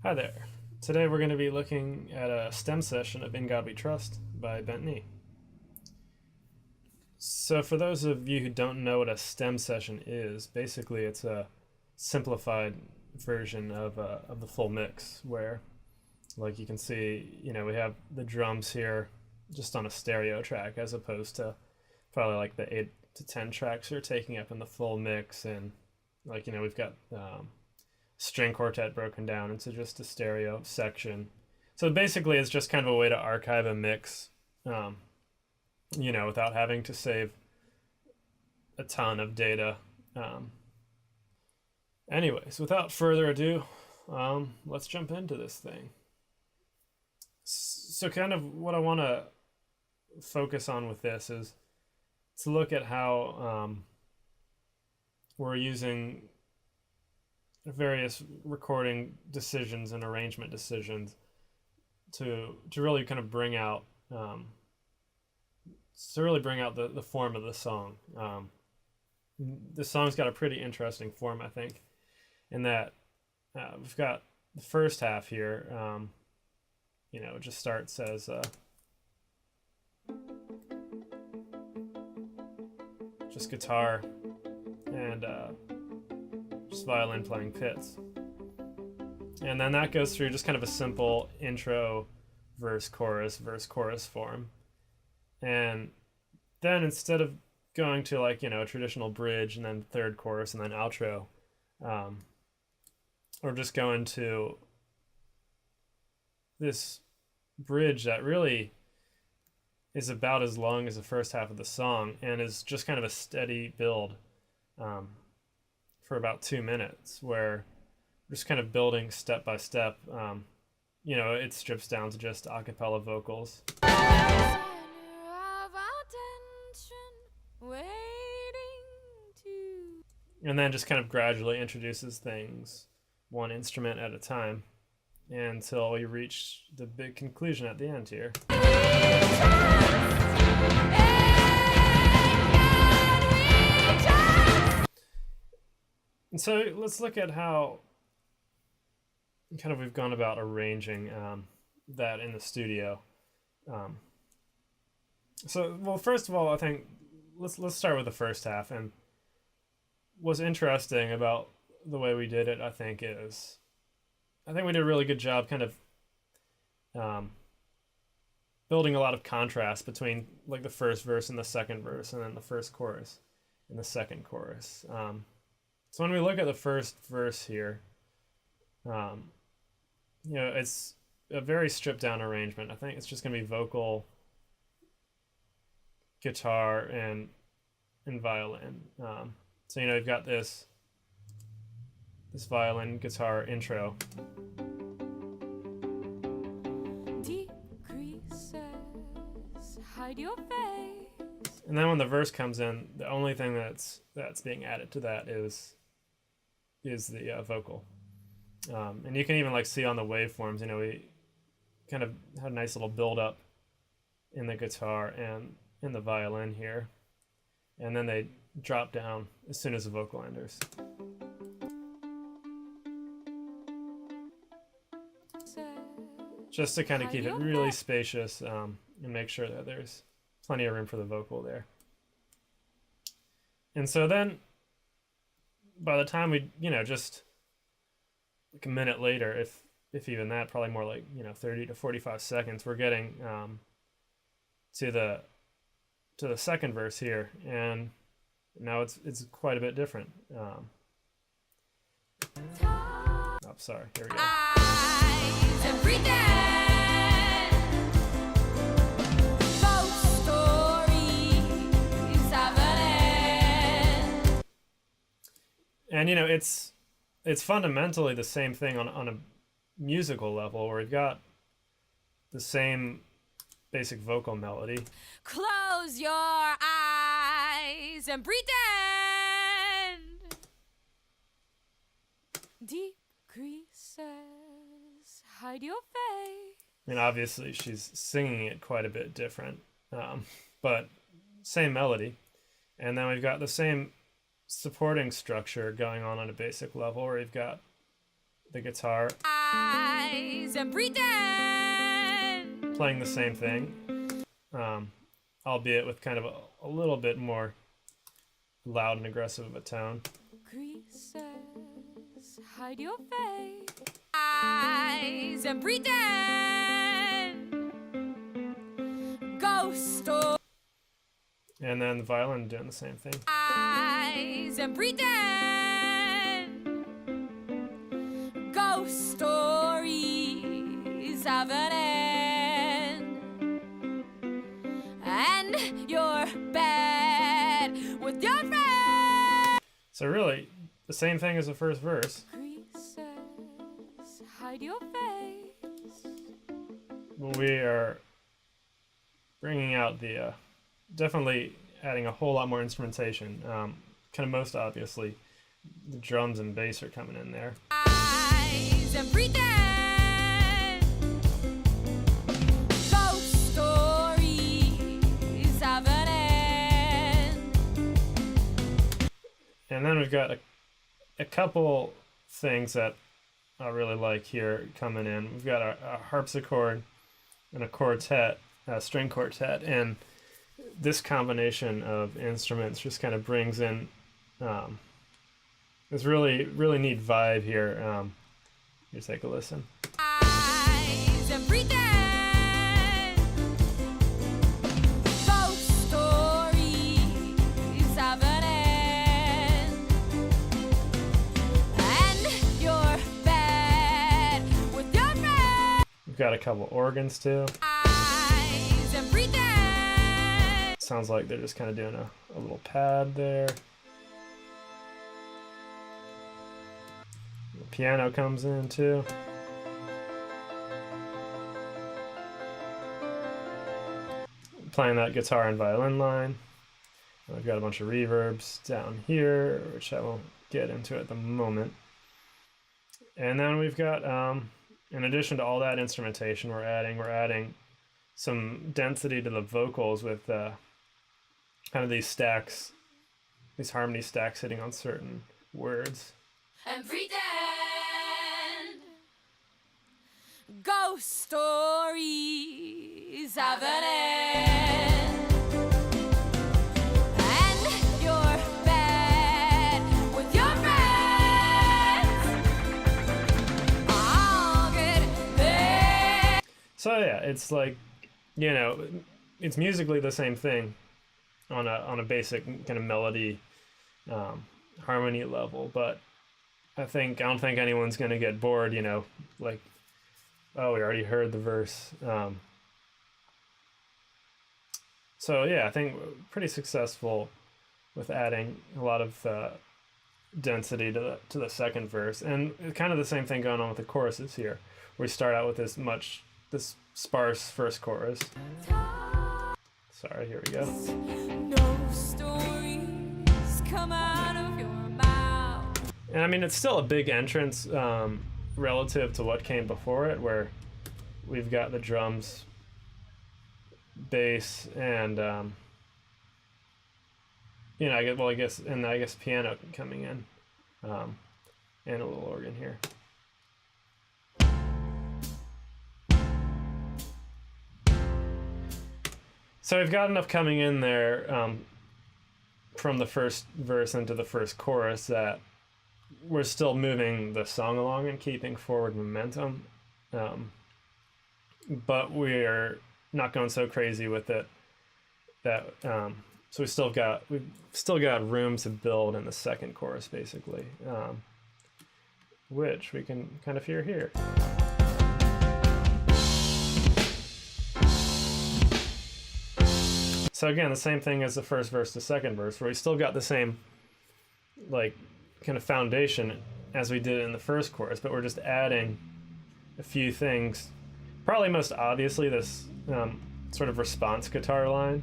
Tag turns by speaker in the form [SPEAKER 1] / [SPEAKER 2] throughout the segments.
[SPEAKER 1] Hi there. Today we're going to be looking at a STEM session of In God We Trust by Bent Knee. So for those of you who don't know what a STEM session is, basically it's a simplified version of the full mix where, like you can see, we have the drums here just on a stereo track as opposed to probably like the 8 to 10 tracks you're taking up in the full mix, and we've got string quartet broken down into just a stereo section. So basically it's just kind of a way to archive a mix, without having to save a ton of data. Anyways, without further ado, let's jump into this thing. So kind of what I want to focus on with this is to look at how we're using various recording decisions and arrangement decisions to really kind of bring out the form of the song. The song's got a pretty interesting form, I think, in that we've got the first half here. It just starts as just guitar and just violin playing pits. And then that goes through just kind of a simple intro, verse, chorus form. And then instead of going to a traditional bridge and then third chorus and then outro, or just going to this bridge that really is about as long as the first half of the song and is just kind of a steady build for about 2 minutes, where we're just kind of building step by step. It strips down to just a cappella vocals. And then just kind of gradually introduces things one instrument at a time until we reach the big conclusion at the end here. And so let's look at how kind of we've gone about arranging that in the studio. Well, first of all, I think let's start with the first half. And what's interesting about the way we did it, I think we did a really good job kind of building a lot of contrast between like the first verse and the second verse, and then the first chorus and the second chorus. So when we look at the first verse here, it's a very stripped down arrangement. I think it's just going to be vocal, guitar, and violin. So you've got this violin guitar intro.
[SPEAKER 2] Decreases, hide your face.
[SPEAKER 1] And then when the verse comes in, the only thing that's being added to that is the vocal. And you can even see on the waveforms, we kind of had a nice little build up in the guitar and in the violin here. And then they drop down as soon as the vocal enters. Just to kind of keep it really spacious and make sure that there's plenty of room for the vocal there. And so then by the time we, just like a minute later, if even that, probably more like 30 to 45 seconds, we're getting to the second verse here, and now it's quite a bit different. Sorry, here we go. And it's fundamentally the same thing on a musical level, where we've got the same basic vocal melody.
[SPEAKER 2] Close your eyes and pretend. Decreases, hide your face.
[SPEAKER 1] I mean, obviously she's singing it quite a bit different, but same melody. And then we've got the same supporting structure going on a basic level, where you've got the guitar
[SPEAKER 2] eyes and pretend.
[SPEAKER 1] Playing the same thing, albeit with kind of a little bit more loud and aggressive of a tone.
[SPEAKER 2] Creases, hide your face. Eyes and pretend. Ghost stories.
[SPEAKER 1] And then the violin doing the same thing.
[SPEAKER 2] Eyes and pretend. Ghost stories of an end. And you're bad with your friends.
[SPEAKER 1] So really, the same thing as the first verse.
[SPEAKER 2] Creases, hide your face.
[SPEAKER 1] We are bringing out the, definitely adding a whole lot more instrumentation. Kind of most obviously, the drums and bass are coming in there.
[SPEAKER 2] Eyes and pretend. Ghost stories of an end.
[SPEAKER 1] And then we've got a couple things that I really like here coming in. We've got a harpsichord and a quartet, a string quartet, and this combination of instruments just kind of brings in this really neat vibe here. You take a listen.
[SPEAKER 2] Eyes and pretend. Ghost stories of an end. And you're bad with your friends.
[SPEAKER 1] We've got a couple organs too.
[SPEAKER 2] Eyes and pretend.
[SPEAKER 1] Sounds like they're just kind of doing a little pad there. The piano comes in too. Playing that guitar and violin line. And we've got a bunch of reverbs down here, which I won't get into at the moment. And then we've got, in addition to all that instrumentation, we're adding some density to the vocals with kind of these stacks, these harmony stacks hitting on certain words.
[SPEAKER 2] And pretend. Ghost stories of an end. And you're bad with your friends. I'll get there.
[SPEAKER 1] So yeah, it's like, you know, it's musically the same thing on a basic kind of melody, harmony level, but I don't think anyone's gonna get bored, you know, like, oh, we already heard the verse. So yeah, I think we're pretty successful with adding a lot of density to the second verse, and kind of the same thing going on with the choruses here. We start out with this sparse first chorus. Sorry, here we go.
[SPEAKER 2] No stories come out of your mouth.
[SPEAKER 1] And I mean, it's still a big entrance relative to what came before it, where we've got the drums, bass, and you know, I guess piano coming in, and a little organ here. So we've got enough coming in there from the first verse into the first chorus that we're still moving the song along and keeping forward momentum, but we're not going so crazy with it that so we've still got room to build in the second chorus, basically, which we can kind of hear here. So again, the same thing as the first verse to second verse, where we still got the same, like, kind of foundation as we did in the first chorus, but we're just adding a few things. Probably most obviously this sort of response guitar line.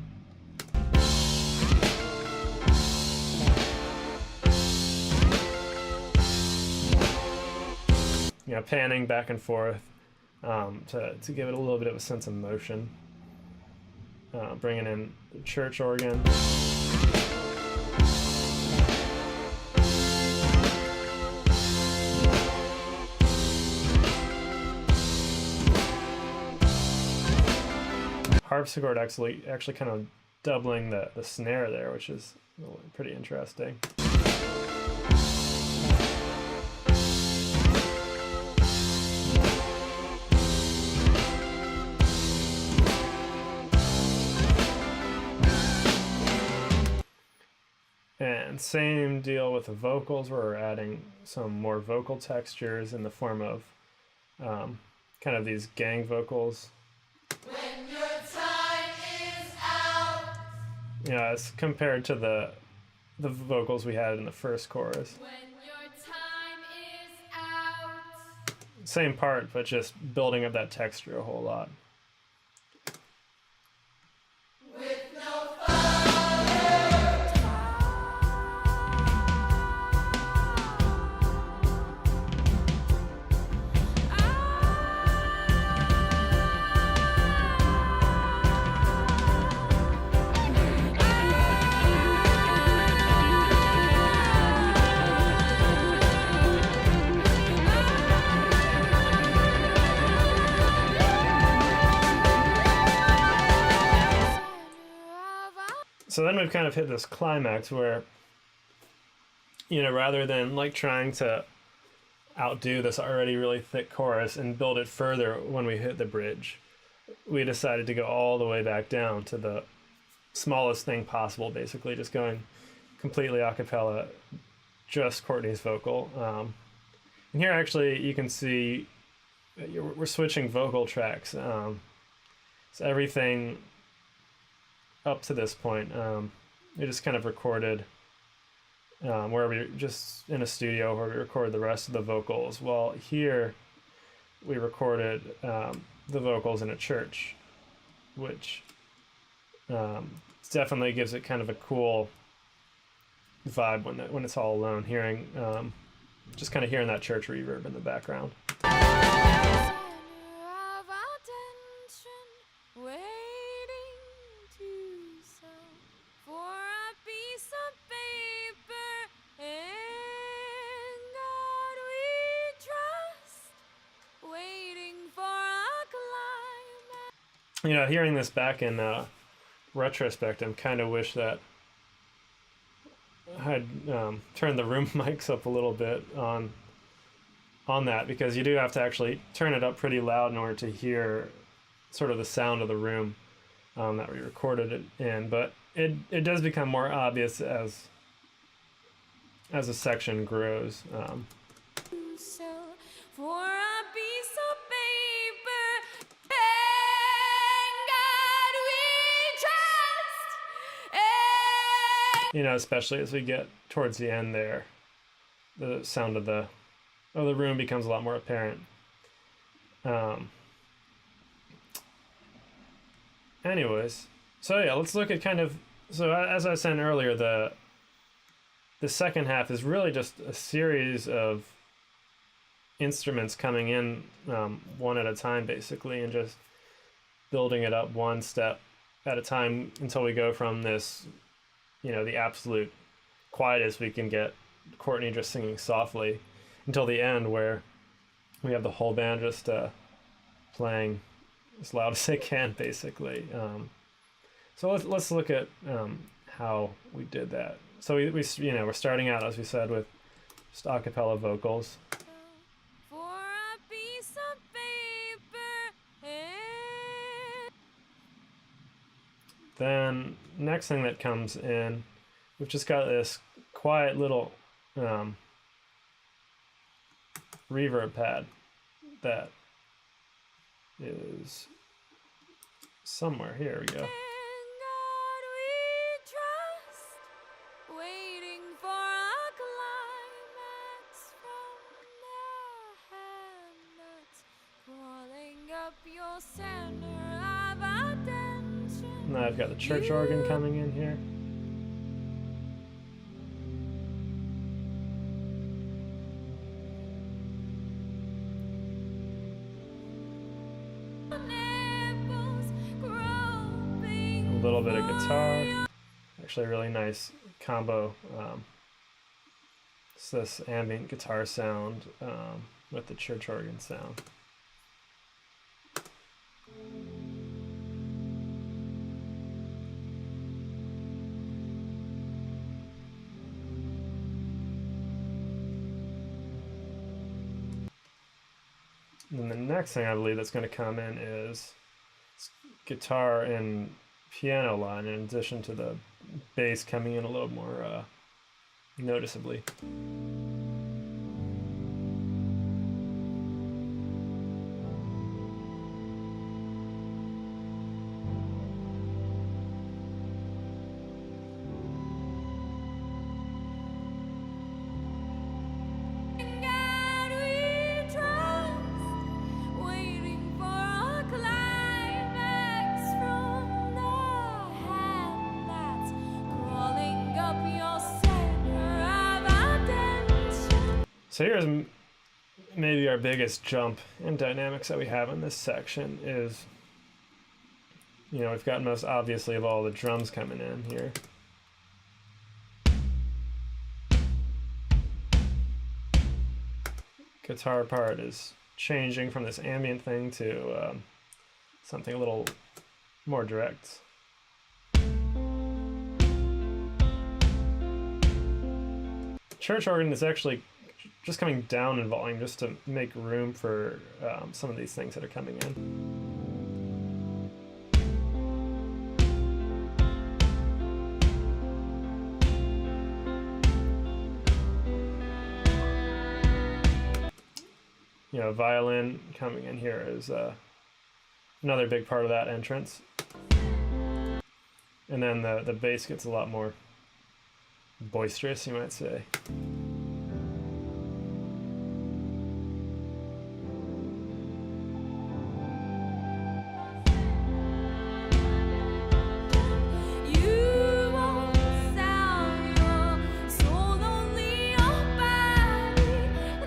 [SPEAKER 1] You know, panning back and forth to give it a little bit of a sense of motion. Bringing in the church organ. harpsichord actually kind of doubling the snare there, which is pretty interesting. And same deal with the vocals, where we're adding some more vocal textures in the form of kind of these gang vocals.
[SPEAKER 2] When your time is out.
[SPEAKER 1] Yeah, as compared to the vocals we had in the first chorus.
[SPEAKER 2] When your time is out.
[SPEAKER 1] Same part, but just building up that texture a whole lot.
[SPEAKER 2] With no
[SPEAKER 1] So then we've kind of hit this climax where, you know, rather than like trying to outdo this already really thick chorus and build it further when we hit the bridge, we decided to go all the way back down to the smallest thing possible, basically just going completely a cappella, just Courtney's vocal. And here actually you can see we're switching vocal tracks. So everything up to this point, we just kind of recorded where we just in a studio where we recorded the rest of the vocals. Well, here we recorded the vocals in a church, which definitely gives it kind of a cool vibe when it's all alone. Hearing just kind of hearing that church reverb in the background. You know, hearing this back in retrospect, I kind of wish that I had turned the room mics up a little bit on that, because you do have to actually turn it up pretty loud in order to hear sort of the sound of the room that we recorded it in. But it does become more obvious as a section grows.
[SPEAKER 2] For a piece of paper,
[SPEAKER 1] you know, especially as we get towards the end there, the sound of the room becomes a lot more apparent. Anyways, so yeah, let's look at kind of, so as I was saying earlier, the second half is really just a series of instruments coming in one at a time, basically, and just building it up one step at a time until we go from this, you know, the absolute quietest we can get, Courtney just singing softly, until the end where we have the whole band just playing as loud as they can, basically. So let's look at how we did that. So we you know, we're starting out, as we said, with just a cappella vocals.
[SPEAKER 2] for a piece of paper.
[SPEAKER 1] Then next thing that comes in, we've just got this quiet little reverb pad that is somewhere. Here we go.
[SPEAKER 2] In God we trust, waiting for a climax from the hand that's crawling up your center of attention.
[SPEAKER 1] Now I've got the church organ coming in here. A little bit of guitar. Actually a really nice combo. It's this ambient guitar sound with the church organ sound. then the next thing I believe that's going to come in is guitar and piano line, in addition to the bass coming in a little more noticeably.
[SPEAKER 2] God we trust, waiting for a climax from the hand that's crawling up your center of attention.
[SPEAKER 1] So here's maybe our biggest jump in dynamics that we have in this section is, you know, we've got most obviously of all the drums coming in here. Guitar part is changing from this ambient thing to something a little more direct. Church organ is actually just coming down in volume just to make room for some of these things that are coming in. You know, violin coming in here is another big part of that entrance. And then the bass gets a lot more boisterous, you might say.
[SPEAKER 2] You won't sell your soul, only your body.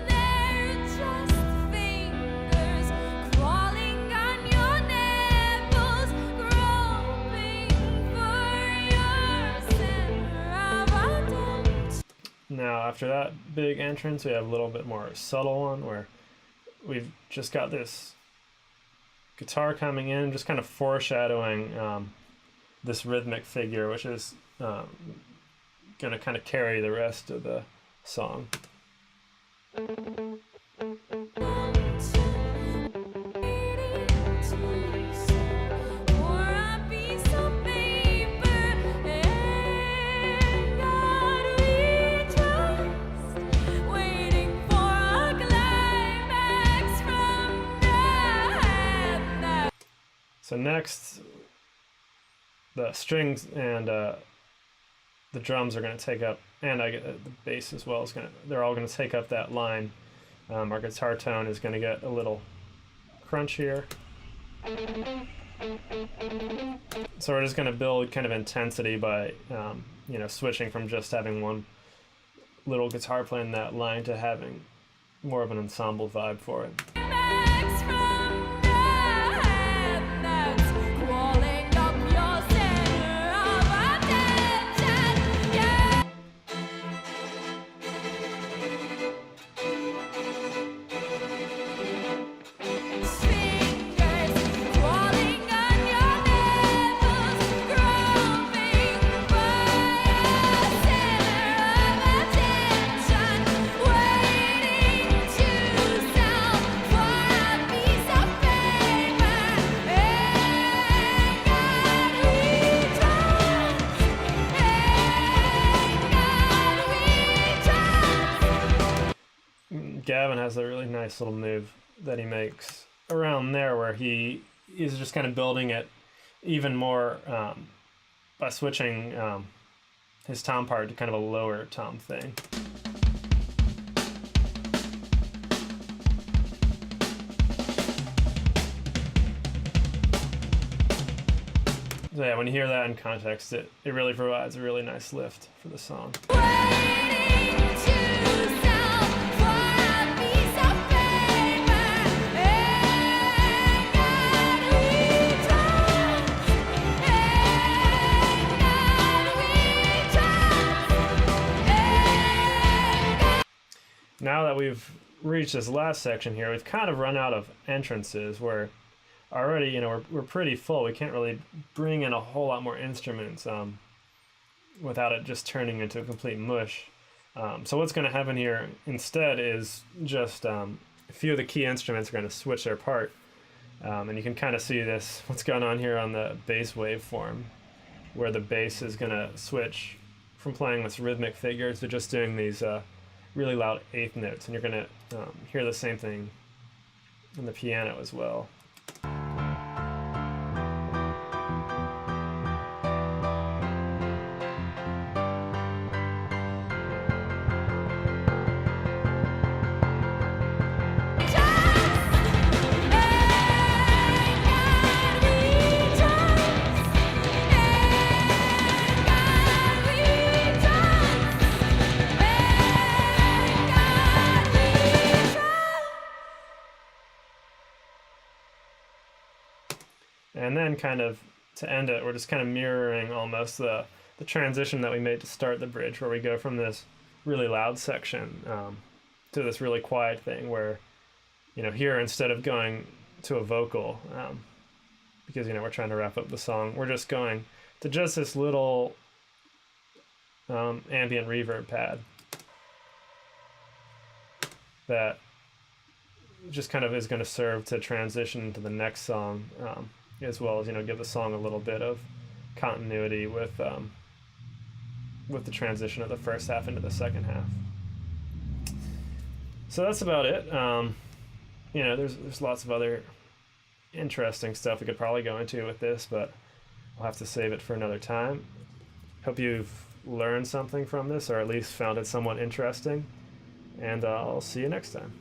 [SPEAKER 2] They're just fingers crawling on your nipples, groping for your center of attention.
[SPEAKER 1] Now, after that big entrance, we have a little bit more subtle one where we've just got this guitar coming in, just kind of foreshadowing this rhythmic figure, which is going to kind of carry the rest of the song. So next, the strings and the drums are going to take up, and I get the bass as well. They're all going to take up that line. Our guitar tone is going to get a little crunchier. So we're just going to build kind of intensity by, you know, switching from just having one little guitar playing that line to having more of an ensemble vibe for it. Gavin has a really nice little move that he makes around there where he is just kind of building it even more by switching his tom part to kind of a lower tom thing. So yeah, when you hear that in context, it really provides a really nice lift for the song. Now that we've reached this last section here, we've kind of run out of entrances where already, you know, we're pretty full. We can't really bring in a whole lot more instruments without it just turning into a complete mush. So what's going to happen here instead is just a few of the key instruments are going to switch their part. And you can kind of see this, what's going on here on the bass waveform, where the bass is going to switch from playing this rhythmic figure to just doing these really loud eighth notes. And you're going to hear the same thing in the piano as well. And then kind of to end it, we're just kind of mirroring almost the transition that we made to start the bridge, where we go from this really loud section to this really quiet thing where, you know, here instead of going to a vocal, because, you know, we're trying to wrap up the song, we're just going to just this little ambient reverb pad that just kind of is going to serve to transition to the next song, as well as, you know, give the song a little bit of continuity with the transition of the first half into the second half. So that's about it. You know, there's lots of other interesting stuff we could probably go into with this, but I'll have to save it for another time. Hope you've learned something from this, or at least found it somewhat interesting, and I'll see you next time.